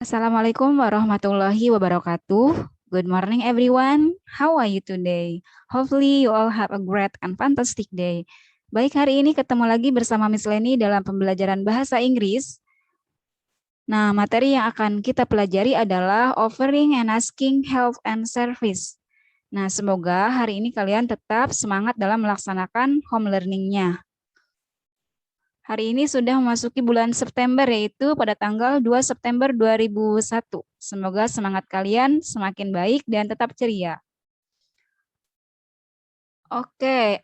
Assalamualaikum warahmatullahi wabarakatuh. Good morning, everyone. How are you today? Hopefully, you all have a great and fantastic day. Baik, hari ini ketemu lagi bersama Miss Leni dalam pembelajaran bahasa Inggris. Nah, materi yang akan kita pelajari adalah offering and asking help and service. Nah, semoga hari ini kalian tetap semangat dalam melaksanakan home learning-nya. Hari ini sudah memasuki bulan September, yaitu pada tanggal 2 September 2001. Semoga semangat kalian semakin baik dan tetap ceria. Oke,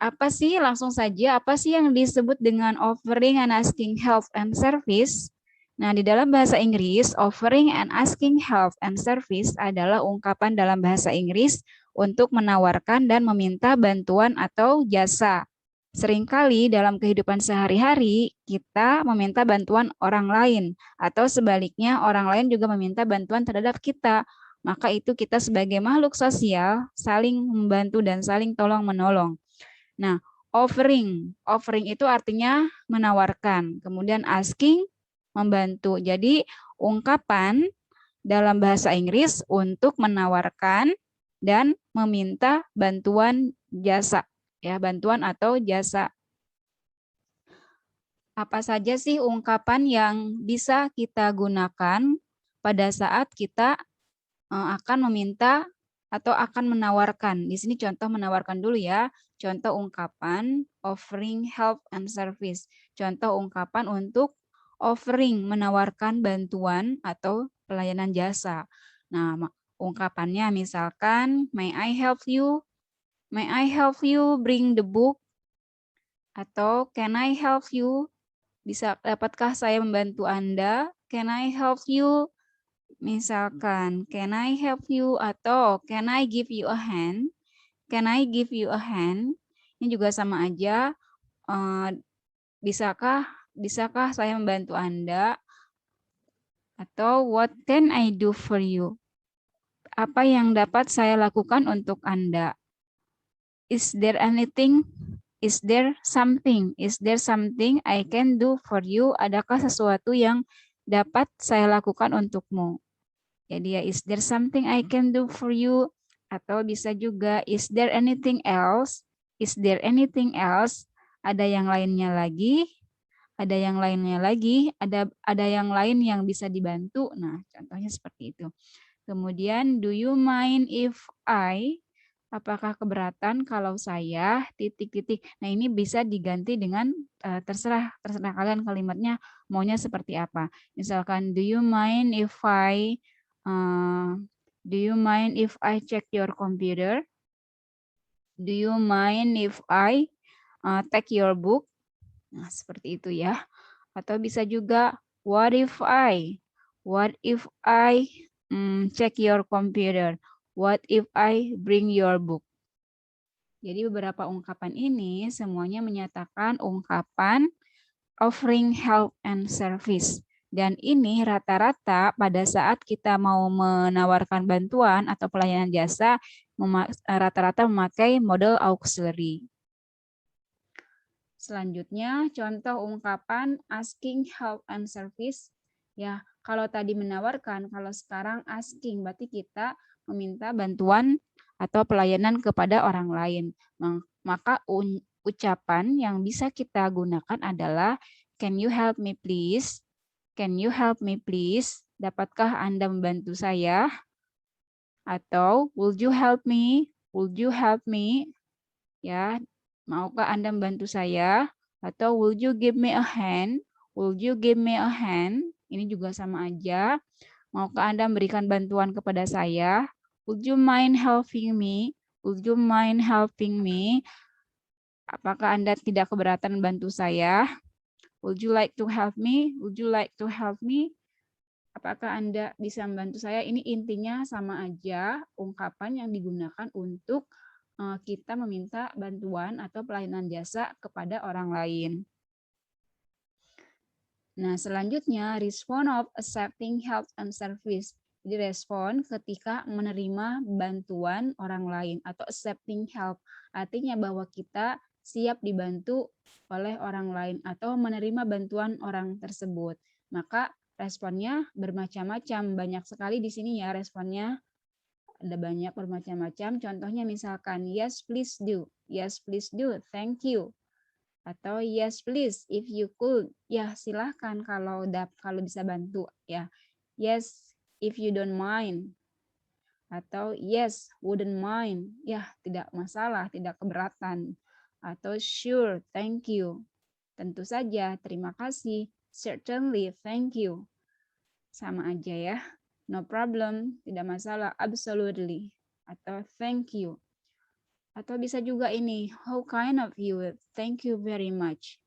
langsung saja, apa sih yang disebut dengan offering and asking help and service? Nah, di dalam bahasa Inggris, offering and asking help and service adalah ungkapan dalam bahasa Inggris untuk menawarkan dan meminta bantuan atau jasa. Seringkali dalam kehidupan sehari-hari, kita meminta bantuan orang lain, atau sebaliknya orang lain juga meminta bantuan terhadap kita. Maka itu kita sebagai makhluk sosial saling membantu dan saling tolong-menolong. Nah, offering itu artinya menawarkan. Kemudian asking, membantu. Jadi ungkapan dalam bahasa Inggris untuk menawarkan dan meminta bantuan jasa. Ya, bantuan atau jasa. Apa saja sih ungkapan yang bisa kita gunakan pada saat kita akan meminta atau akan menawarkan. Di sini contoh menawarkan dulu ya. Contoh ungkapan offering help and service. Contoh ungkapan untuk offering menawarkan bantuan atau pelayanan jasa. Nah, ungkapannya misalkan may I help you? May I help you bring the book? Atau can I help you? Dapatkah saya membantu Anda? Can I help you? Misalkan, can I help you? Atau can I give you a hand? Can I give you a hand? Ini juga sama aja. Bisakah saya membantu Anda? Atau what can I do for you? Apa yang dapat saya lakukan untuk Anda? Is there anything? Is there something? Is there something I can do for you? Adakah sesuatu yang dapat saya lakukan untukmu? Jadi ya, is there something I can do for you? Atau bisa juga, is there anything else? Is there anything else? Ada yang lainnya lagi? Ada yang lainnya lagi? Ada yang lain yang bisa dibantu? Nah, contohnya seperti itu. Kemudian, do you mind if I? Apakah keberatan kalau saya titik-titik? Nah, ini bisa diganti dengan terserah kalian kalimatnya maunya seperti apa. Misalkan, do you mind if I check your computer? Do you mind if I take your book? Nah, seperti itu ya. Atau bisa juga what if I check your computer? What if I bring your book? Jadi beberapa ungkapan ini semuanya menyatakan ungkapan offering help and service. Dan ini rata-rata pada saat kita mau menawarkan bantuan atau pelayanan jasa, rata-rata memakai model auxiliary. Selanjutnya, contoh ungkapan asking help and service. Ya, kalau tadi menawarkan, kalau sekarang asking, berarti kita meminta bantuan atau pelayanan kepada orang lain. Maka ucapan yang bisa kita gunakan adalah, can you help me please? Can you help me please? Dapatkah Anda membantu saya? Atau, would you help me? Would you help me? Ya, maukah Anda membantu saya? Atau will you give me a hand? Will you give me a hand? Ini juga sama aja. Maukah Anda memberikan bantuan kepada saya? Would you mind helping me? Would you mind helping me? Apakah Anda tidak keberatan membantu saya? Would you like to help me? Would you like to help me? Apakah Anda bisa membantu saya? Ini intinya sama aja ungkapan yang digunakan untuk kita meminta bantuan atau pelayanan jasa kepada orang lain. Nah, selanjutnya respond of accepting help and service. Jadi respon ketika menerima bantuan orang lain atau accepting help. Artinya bahwa kita siap dibantu oleh orang lain atau menerima bantuan orang tersebut. Maka responnya bermacam-macam. Banyak sekali di sini ya responnya. Ada banyak bermacam-macam. Contohnya misalkan, yes, please do. Yes, please do. Thank you. Atau yes, please, if you could. Ya, silahkan kalau bisa bantu. Ya, yes, if you don't mind. Atau yes, wouldn't mind. Ya, tidak masalah, tidak keberatan. Atau sure, thank you. Tentu saja, terima kasih. Certainly, thank you. Sama aja ya. No problem, tidak masalah. Absolutely. Atau thank you. Atau bisa juga ini, how kind of you. Thank you very much.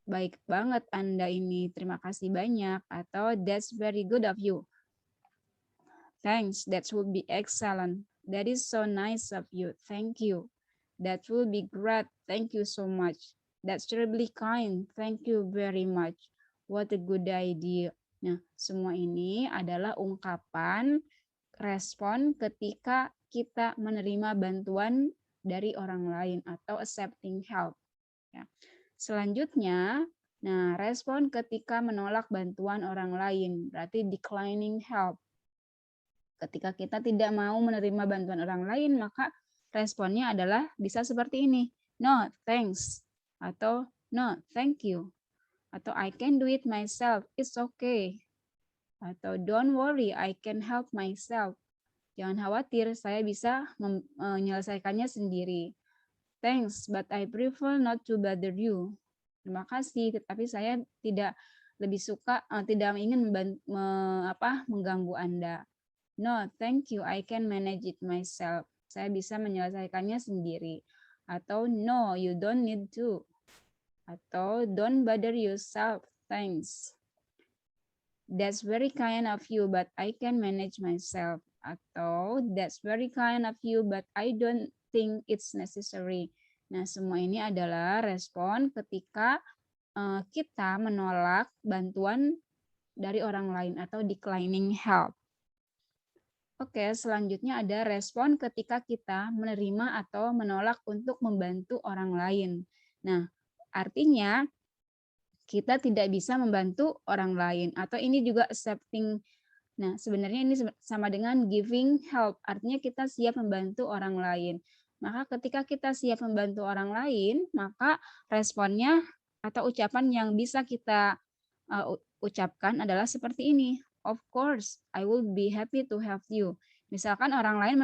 Baik banget Anda ini, terima kasih banyak. Atau that's very good of you. Thanks, that would be excellent. That is so nice of you. Thank you. That will be great. Thank you so much. That's terribly kind. Thank you very much. What a good idea. Nah, semua ini adalah ungkapan respon ketika kita menerima bantuan dari orang lain atau accepting help. Ya. Selanjutnya, nah respon ketika menolak bantuan orang lain, berarti declining help. Ketika kita tidak mau menerima bantuan orang lain, maka responnya adalah bisa seperti ini. No, thanks. Atau no, thank you. Atau I can do it myself. It's okay. Atau don't worry, I can help myself. Jangan khawatir, saya bisa menyelesaikannya sendiri. Thanks, but I prefer not to bother you. Terima kasih, tetapi saya tidak ingin mengganggu Anda. No, thank you. I can manage it myself. Saya bisa menyelesaikannya sendiri. Atau no, you don't need to. Atau don't bother yourself. Thanks. That's very kind of you, but I can manage myself. Atau that's very kind of you, but I don't think it's necessary. Nah, semua ini adalah respon ketika kita menolak bantuan dari orang lain atau declining help. Oke, selanjutnya ada respon ketika kita menerima atau menolak untuk membantu orang lain. Nah, artinya kita tidak bisa membantu orang lain atau ini juga accepting. Nah, sebenarnya ini sama dengan giving help, artinya kita siap membantu orang lain. Maka ketika kita siap membantu orang lain, maka responnya atau ucapan yang bisa kita ucapkan adalah seperti ini. Of course, I will be happy to help you. Misalkan orang lain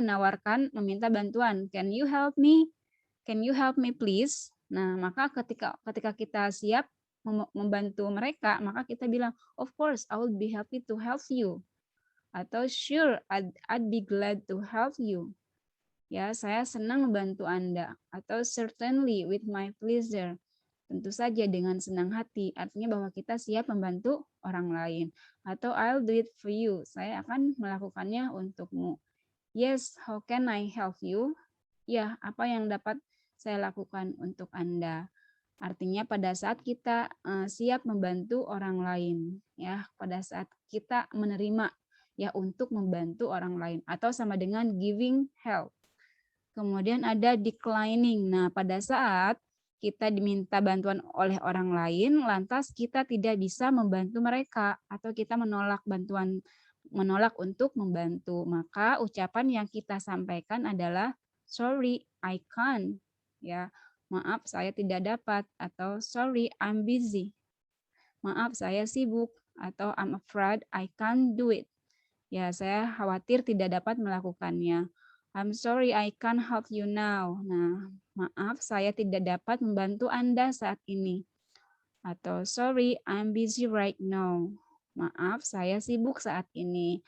meminta bantuan, can you help me? Can you help me please? Nah, maka ketika kita siap membantu mereka, maka kita bilang, of course, I will be happy to help you. Atau sure, I'd be glad to help you. Ya, saya senang membantu Anda. Atau certainly with my pleasure. Tentu saja dengan senang hati, artinya bahwa kita siap membantu orang lain. Atau I'll do it for you, saya akan melakukannya untukmu. Yes, how can I help you? Ya, apa yang dapat saya lakukan untuk Anda? Artinya pada saat kita siap membantu orang lain, ya, pada saat kita menerima ya untuk membantu orang lain atau sama dengan giving help. Kemudian ada declining. Nah, pada saat kita diminta bantuan oleh orang lain, lantas kita tidak bisa membantu mereka atau kita menolak untuk membantu. Maka ucapan yang kita sampaikan adalah sorry, I can't. Ya, maaf saya tidak dapat atau sorry, I'm busy. Maaf saya sibuk atau I'm afraid I can't do it. Ya, saya khawatir tidak dapat melakukannya. I'm sorry I can't help you now. Nah, maaf saya tidak dapat membantu Anda saat ini. Atau sorry I'm busy right now. Maaf saya sibuk saat ini.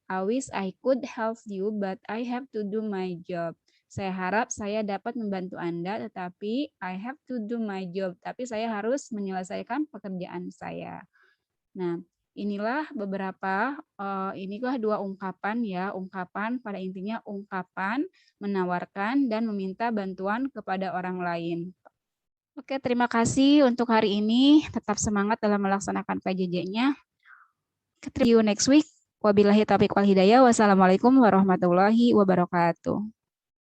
I wish I could help you but I have to do my job. Saya harap saya dapat membantu Anda tetapi I have to do my job. Tapi saya harus menyelesaikan pekerjaan saya. Nah, inilah beberapa, inilah dua ungkapan ya, ungkapan pada intinya ungkapan menawarkan dan meminta bantuan kepada orang lain. Oke, terima kasih untuk hari ini. Tetap semangat dalam melaksanakan PJJ-nya. See you next week. Wabillahi taufiq wal hidayah. Wassalamualaikum warahmatullahi wabarakatuh.